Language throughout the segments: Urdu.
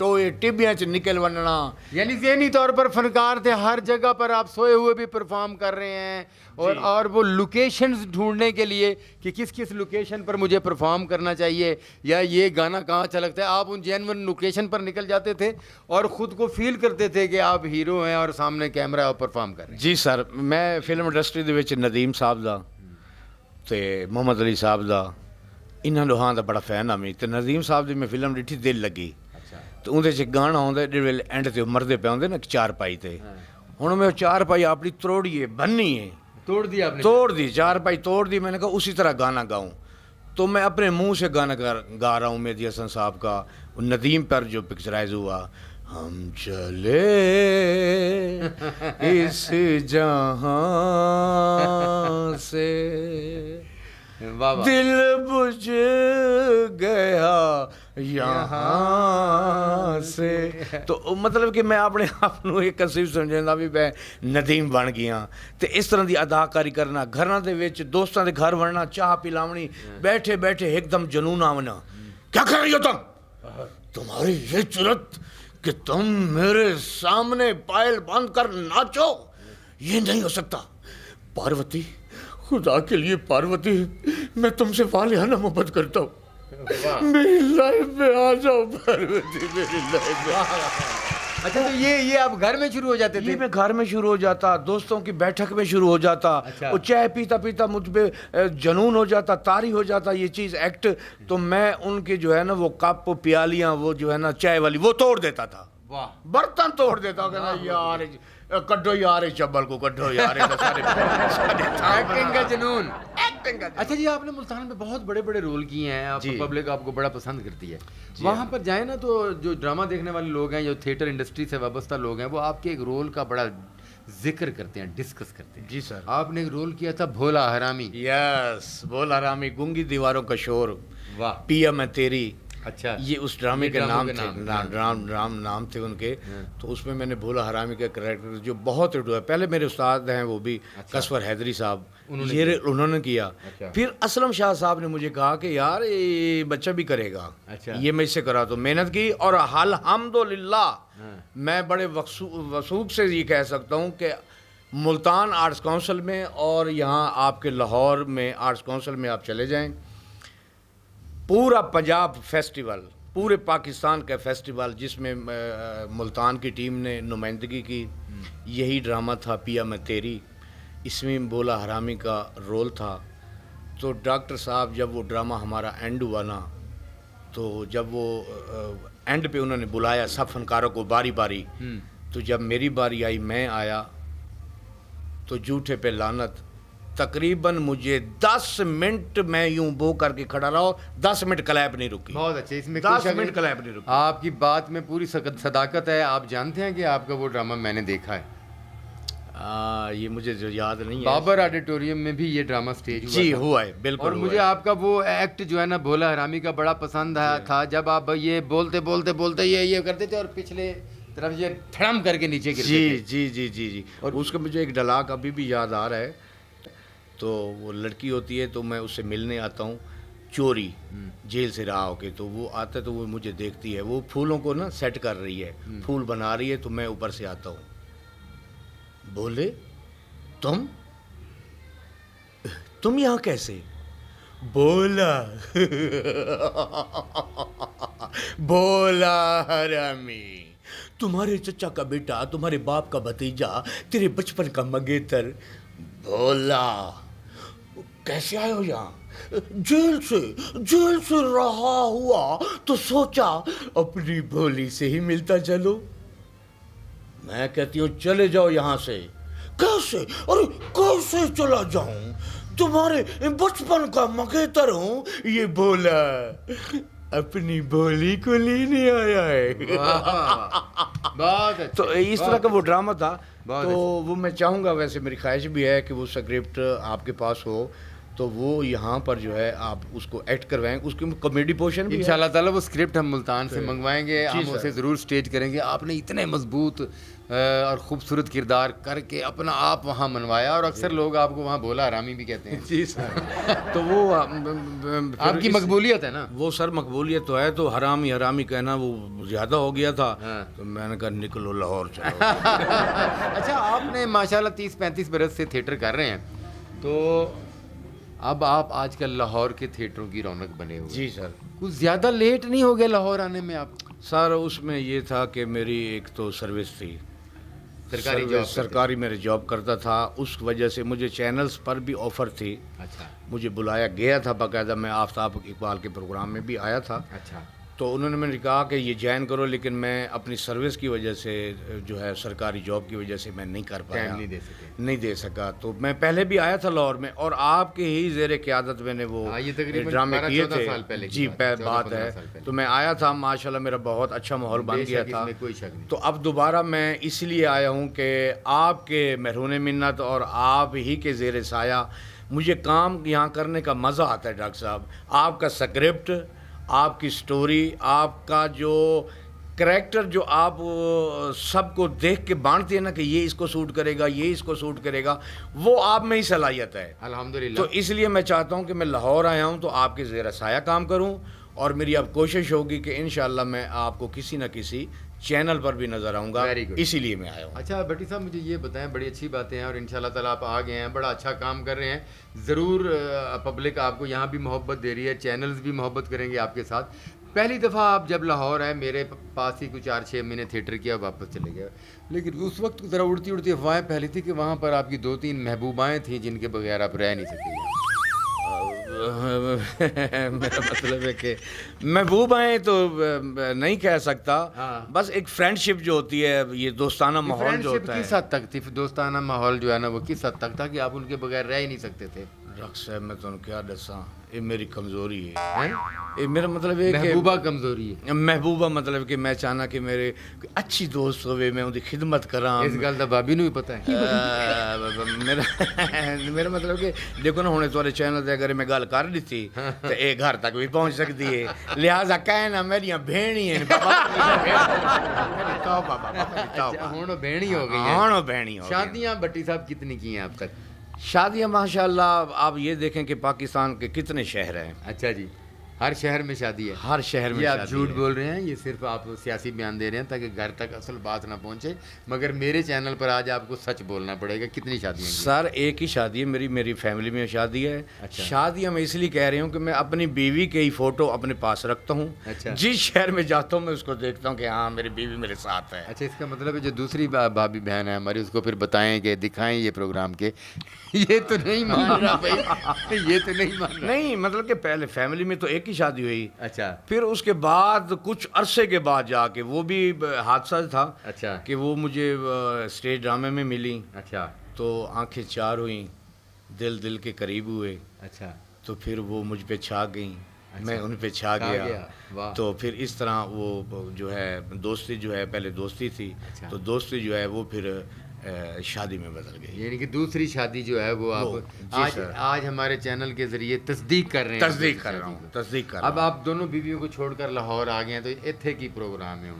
ٹوئے ٹبیاں چ نکل وننا. یعنی ذہنی طور پر فنکار تھے, ہر جگہ پر آپ سوئے ہوئے بھی پرفارم کر رہے ہیں, اور وہ لوکیشنز ڈھونڈنے کے لیے کہ کس کس لوکیشن پر مجھے پرفارم کرنا چاہیے یا یہ گانا کہاں اچھا لگتا ہے, آپ ان جینون لوکیشن پر نکل جاتے تھے اور خود کو فیل کرتے تھے کہ آپ ہیرو ہیں اور سامنے کیمرہ اور پرفارم کر رہے ہیں. جی سر, میں فلم انڈسٹری دے وچ ندیم صاحب دا تے محمد علی صاحب دا انہاں دوہاں دا بڑا فین ہاں میں. تے ندیم صاحب دی میں فلم ڈٹھی دل لگی, تو اندر چ گانا ہوندا جے ویلے اینڈ تے مردے پے ہوندے نا چار پائی تے, ہن میں چار پائی اپنی توڑی ہے بننی ہے, توڑ دیا آپ نے, توڑ دی چار پائی توڑ دی. میں نے کہا اسی طرح گانا گاؤں, تو میں اپنے منہ سے گانا گا رہا ہوں. مہدی حسن صاحب کا ندیم پر جو پکچرائز ہوا, ہم چلے اس جہاں سے دل بجھ گیا یہاں سے. تو مطلب کہ میں اپنے آپ کو ایک کنسیو سمجھنا بھی میں ندیم بن گیا. تو اس طرح دی اداکاری کرنا, گھراں دے وچ دوستاں دے گھر ورنا, چاہ پلاونی, بیٹھے بیٹھے ایک دم جنون آونا, کیا کر رہی ہو تمہاری یہ جرت کہ تم میرے سامنے پائل باندھ کر ناچو, یہ نہیں ہو سکتا. پاروتی, خدا کے لیے پاروتی, میں تم سے والہانہ محبت کرتا ہوں, میری لائف میں آ جاؤ پاروتی, میری لائف میں. اچھا, تو یہ آپ گھر میں شروع ہو جاتے تھے؟ یہ میں گھر میں شروع ہو جاتا, دوستوں کی بیٹھک میں شروع ہو جاتا, وہ چائے پیتا پیتا مجھ پہ جنون ہو جاتا, طاری ہو جاتا یہ چیز ایکٹ. تو میں ان کے جو ہے نا وہ کپ پیالیاں وہ جو ہے نا چائے والی وہ توڑ دیتا تھا, برتن توڑ دیتا, کہنا یار کڈو یار چبل کو, کڈو یار ایکٹنگ کا جنون. اچھا جی, آپ نے ملتان میں بہت بڑے بڑے رول کیے ہیں, آپ پبلک آپ کو بڑا پسند کرتی ہے. وہاں پر جائیں نا تو جو ڈرامہ دیکھنے والے لوگ ہیں, جو تھیٹر انڈسٹری سے وابستہ لوگ ہیں, وہ آپ کے ایک رول کا بڑا ذکر کرتے ہیں, ڈسکس کرتے ہیں. جی سر, آپ نے ایک رول کیا تھا بھولا حرامی. یس, بھولا حرامی, گونگی دیواروں کا شور, واہ, پیا میں تیری. اچھا, یہ اس ڈرامے کے نام تھے, نام تھے ان کے. تو اس میں نے بھولا حرامی کا کریکٹر جو بہت ہٹ ہوا ہے. پہلے میرے استاد ہیں وہ بھی کسور حیدری صاحب, یہ انہوں نے کیا. پھر اسلم شاہ صاحب نے مجھے کہا کہ یار یہ بچہ بھی کرے گا, یہ میں اس سے کرا. تو محنت کی, اور الحمدللہ میں بڑے وثوق سے یہ کہہ سکتا ہوں کہ ملتان آرٹس کونسل میں اور یہاں آپ کے لاہور میں آرٹس کونسل میں آپ چلے جائیں, پورا پنجاب فیسٹیول, پورے پاکستان کا فیسٹیول جس میں ملتان کی ٹیم نے نمائندگی کی, یہی ڈرامہ تھا پیا میں تیری. اس میں بھولا حرامی کا رول تھا. تو ڈاکٹر صاحب جب وہ ڈرامہ ہمارا اینڈ ہوا نا, تو جب وہ اینڈ پہ انہوں نے بلایا سب فنکاروں کو باری باری, تو جب میری باری آئی, میں آیا, تو جھوٹے پہ لعنت, تقریباً مجھے 10 منٹ میں یوں بو کر کے کھڑا رہا, 10 منٹ کلیپ نہیں رکی. بہت اچھا, اس میں 10 منٹ کلیپ نہیں رکی. آپ کی بات میں پوری صداقت ہے. آپ جانتے ہیں کہ آپ کا وہ ڈرامہ میں نے دیکھا ہے. یہ مجھے جو یاد نہیں ہے, بابر آڈیٹوریم میں بھی یہ ڈرامہ سٹیج ہوا. جی ہوا ہے, بالکل. اور مجھے آپ کا وہ ایکٹ جو ہے نا بھولا حرامی کا بڑا پسند تھا, جب آپ یہ بولتے بولتے بولتے یہ کرتے تھے اور پچھلے طرف یہ تھڑم کر کے نیچے گرتے تھے. جی جی جی جی. اور اس کا مجھے ایک ڈائلاگ ابھی بھی یاد آ رہا ہے. تو وہ لڑکی ہوتی ہے, تو میں اس سے ملنے آتا ہوں چوری, جیل سے رہا ہو کے. تو وہ آتا ہے تو وہ مجھے دیکھتی ہے, وہ پھولوں کو نا سیٹ کر رہی ہے, پھول بنا رہی ہے. تو میں اوپر سے آتا ہوں, بولے تم یہاں کیسے؟ بولا حرامی, تمہارے چچا کا بیٹا, تمہارے باپ کا بھتیجا, تیرے بچپن کا منگیتر بولا. کیسے آئے ہو یہاں؟ جیل سے رہا ہوا تو سوچا اپنی بھولی سے ہی ملتا چلو. میں کہتی ہوں چلے جاؤ یہاں سے. کیسے؟ ارے کیسے چلا جاؤں؟ تمہارے بچپن کا منگیتر ہوں. یہ بولا اپنی بولی کو لینے آیا ہے. تو اس طرح کا وہ ڈرامہ تھا. تو وہ میں چاہوں گا, ویسے میری خواہش بھی ہے کہ وہ سکرپٹ آپ کے پاس ہو, تو وہ یہاں پر جو ہے آپ اس کو ایڈ کروائیں, اس کی کامیڈی پورشن بھی انشاءاللہ تعالیٰ وہ اسکرپٹ ہم ملتان سے منگوائیں گے, جی ہم سر. اسے ضرور اسٹیج کریں گے. آپ نے اتنے مضبوط اور خوبصورت کردار کر کے اپنا آپ وہاں منوایا, اور اکثر لوگ آپ کو وہاں بھولا حرامی بھی کہتے ہیں. جی سر. تو وہ آپ کی مقبولیت ہے نا. وہ سر مقبولیت تو ہے, تو حرامی حرامی کہنا وہ زیادہ ہو گیا تھا, تو میں نے کہا نکلو لاہور چلو. اچھا, آپ نے ماشاءاللہ 30-35 برس سے تھیٹر کر رہے ہیں, تو اب آپ آج کل لاہور کے تھیٹروں کی رونق بنے ہوئے. جی سر. کچھ زیادہ لیٹ نہیں ہو گیا لاہور آنے میں آپ؟ سر اس میں یہ تھا کہ میری ایک تو سروس تھی, سرکاری میرے جاب کرتا تھا, اس وجہ سے مجھے چینلز پر بھی آفر تھی. اچھا. مجھے بلایا گیا تھا باقاعدہ, میں آفتاب اقبال کے پروگرام میں بھی آیا تھا. اچھا. تو انہوں نے میں نے کہا کہ یہ جوائن کرو, لیکن میں اپنی سروس کی وجہ سے جو ہے سرکاری جاب کی وجہ سے میں نہیں کر پایا, نہیں دے سکا. تو میں پہلے بھی آیا تھا لاہور میں, اور آپ کے ہی زیر قیادت میں نے وہ ڈرامے کیے تھے. جی بات ہے. تو میں آیا تھا, ماشاءاللہ میرا بہت اچھا ماحول بن گیا تھا. تو اب دوبارہ میں اس لیے آیا ہوں کہ آپ کے محرون منت اور آپ ہی کے زیر سایہ مجھے کام یہاں کرنے کا مزہ آتا ہے. ڈاکٹر صاحب, آپ کا اسکرپٹ, آپ کی سٹوری, آپ کا جو کریکٹر جو آپ سب کو دیکھ کے بانٹتے ہیں نا کہ یہ اس کو سوٹ کرے گا, یہ اس کو سوٹ کرے گا, وہ آپ میں ہی صلاحیت ہے الحمدللہ. تو اس لیے میں چاہتا ہوں کہ میں لاہور آیا ہوں تو آپ کے زیر سایہ کام کروں, اور میری اب کوشش ہوگی کہ انشاءاللہ میں آپ کو کسی نہ کسی چینل پر بھی نظر آؤں گا, اسی لیے میں آیا ہوں. اچھا بھٹی صاحب, مجھے یہ بتائیں, بڑی اچھی باتیں ہیں اور انشاءاللہ تعالیٰ آپ آ گئے ہیں, بڑا اچھا کام کر رہے ہیں. ضرور پبلک آپ کو یہاں بھی محبت دے رہی ہے, چینلز بھی محبت کریں گے آپ کے ساتھ. پہلی دفعہ آپ جب لاہور آئے, میرے پاس ہی کچھ 4-6 مہینے تھیٹر کیا, واپس چلے گئے, لیکن اس وقت ذرا اڑتی اڑتی افواہیں پھیلی تھی کہ وہاں پر آپ کی 2-3 محبوبائیں تھیں جن کے بغیر آپ رہ نہیں سکتے. میرا مطلب ہے کہ محبوبائیں تو نہیں کہہ سکتا, بس ایک فرینڈ شپ جو ہوتی ہے, یہ دوستانہ ماحول جو ہوتا ہے. کس حد تک تھی دوستانہ ماحول جو ہے نا, وہ کس حد تک تھا کہ آپ ان کے بغیر رہ ہی نہیں سکتے تھے؟ ڈاکٹر صاحب میں تمہیں کیا دساں, یہ میری کمزوری ہے. یہ میرا مطلب ہے کہ محبوبہ کمزوری ہے. محبوبہ مطلب کہ میں چاہنا کہ میرے اچھی دوست ہوئے, میں ان کی خدمت کراں. اس گل دا بابی نو بھی پتہ ہے. میرا مطلب کہ دیکھو نا, ہونے تھوڑے چینل تے اگر میں گل کر دیتی تو یہ گھر تک بھی پہنچ سکتی ہے, لہٰذا کہنا میری بہنی ہیں. ہوں بہنی ہو گئی ہیں. ہاں بہنی ہو. شادیاں بھٹی صاحب کتنی کی ہیں اب تک؟ شادیاں ماشاءاللہ آپ یہ دیکھیں کہ پاکستان کے کتنے شہر ہیں. اچھا جی, ہر شہر میں شادی ہے. ہر شہر میں. یہ آپ جھوٹ بول رہے ہیں, یہ صرف آپ سیاسی بیان دے رہے ہیں تاکہ گھر تک اصل بات نہ پہنچے, مگر میرے چینل پر آج آپ کو سچ بولنا پڑے گا. کتنی شادیاں ہیں سر؟ ایک ہی شادی ہے میری فیملی میں شادی ہے. شادیاں میں اس لیے کہہ رہی ہوں کہ میں اپنی بیوی کے ہی فوٹو اپنے پاس رکھتا ہوں. جس شہر میں جاتا ہوں میں اس کو دیکھتا ہوں کہ ہاں میری بیوی میرے ساتھ ہے. اچھا, اس کا مطلب ہے جو دوسری بھابھی بہن ہے ہماری, اس کو پھر بتائیں کہ دکھائیں یہ پروگرام کے. یہ تو نہیں مان رہا بھائی, یہ تو نہیں مان رہا. نہیں مطلب کہ پہلے فیملی میں تو ایک ہی شادی ہوئی. اچھا. پھر اس کے بعد کچھ عرصے کے بعد جا کے وہ بھی حادثہ تھا. اچھا. کہ وہ مجھے اسٹیج ڈرامے میں ملی. اچھا. تو آنکھیں چار ہوئیں, دل کے قریب ہوئے. اچھا. تو پھر وہ مجھ پہ چھا گئیں, میں ان پہ چھا گیا. تو پھر اس طرح وہ جو ہے دوستی جو ہے, پہلے دوستی تھی تو دوستی جو ہے وہ پھر شادی میں بدل گئی. یعنی کہ دوسری شادی جو ہے وہ آپ آج ہمارے چینل کے ذریعے تصدیق کر رہے ہیں. تصدیق کر رہا ہوں. اب آپ دونوں بیویوں کو چھوڑ کر لاہور آ گئے ہیں, تو ایتھے کی پروگرام ہے.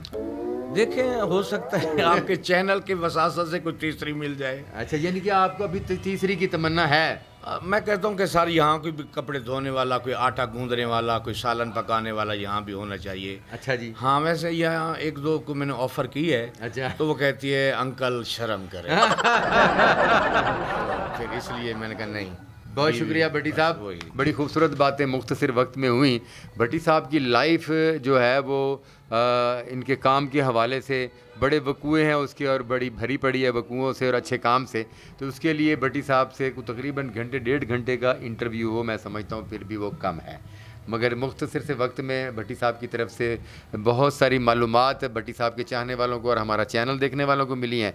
دیکھیں ہو سکتا ہے آپ کے چینل کی وساطت سے کوئی تیسری مل جائے. اچھا, یعنی کہ آپ کو ابھی تیسری کی تمنا ہے؟ میں کہتا ہوں کہ سر یہاں کوئی بھی کپڑے دھونے والا, کوئی آٹا گوندنے والا, کوئی سالن پکانے والا یہاں بھی ہونا چاہیے. اچھا جی. ہاں ویسے یہاں 1-2 کو میں نے آفر کی ہے. اچھا. تو وہ کہتی ہے انکل شرم کرے. پھر اس لیے میں نے کہا نہیں. بہت شکریہ بھٹی صاحب, بڑی خوبصورت باتیں مختصر وقت میں ہوئیں. بھٹی صاحب کی لائف جو ہے وہ ان کے کام کے حوالے سے بڑے وقوعے ہیں اس کے, اور بڑی بھری پڑی ہے وقوعوں سے اور اچھے کام سے. تو اس کے لیے بھٹی صاحب سے تقریباً 1.5 گھنٹے کا انٹرویو ہو, میں سمجھتا ہوں پھر بھی وہ کم ہے. مگر مختصر سے وقت میں بھٹی صاحب کی طرف سے بہت ساری معلومات بھٹی صاحب کے چاہنے والوں کو اور ہمارا چینل دیکھنے والوں کو ملی ہیں.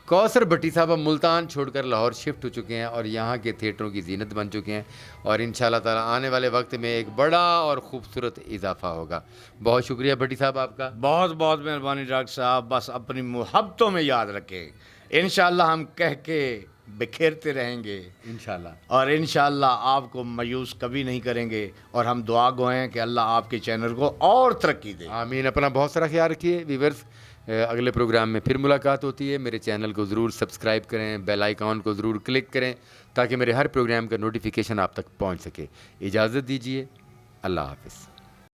کوثر بھٹی صاحب اب ملتان چھوڑ کر لاہور شفٹ ہو چکے ہیں اور یہاں کے تھیٹروں کی زینت بن چکے ہیں, اور انشاءاللہ تعالی آنے والے وقت میں ایک بڑا اور خوبصورت اضافہ ہوگا. بہت شکریہ بھٹی صاحب آپ کا. بہت بہت مہربانی ڈاکٹر صاحب. بس اپنی محبتوں میں یاد رکھیں, انشاءاللہ ہم کہہ کے بکھیرتے رہیں گے انشاءاللہ. اور انشاءاللہ آپ کو مایوس کبھی نہیں کریں گے, اور ہم دعا گو ہیں کہ اللہ آپ کے چینل کو اور ترقی دے. آمین. اپنا بہت سارا خیال رکھیے ویورز. اگلے پروگرام میں پھر ملاقات ہوتی ہے. میرے چینل کو ضرور سبسکرائب کریں, بیل آئیکن کو ضرور کلک کریں تاکہ میرے ہر پروگرام کا نوٹیفیکیشن آپ تک پہنچ سکے. اجازت دیجیے, اللہ حافظ.